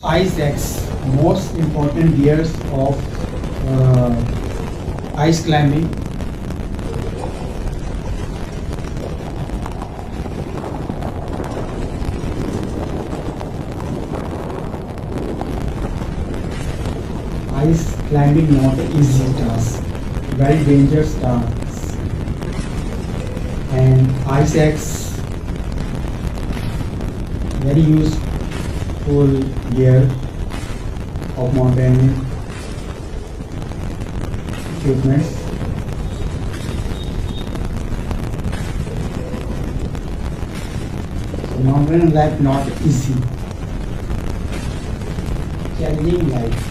Ice axe, most important gears of ice climbing. Ice climbing not an easy task, very dangerous task. And ice axe very useful gear of mountain equipments. So mountain life not easy, challenging life.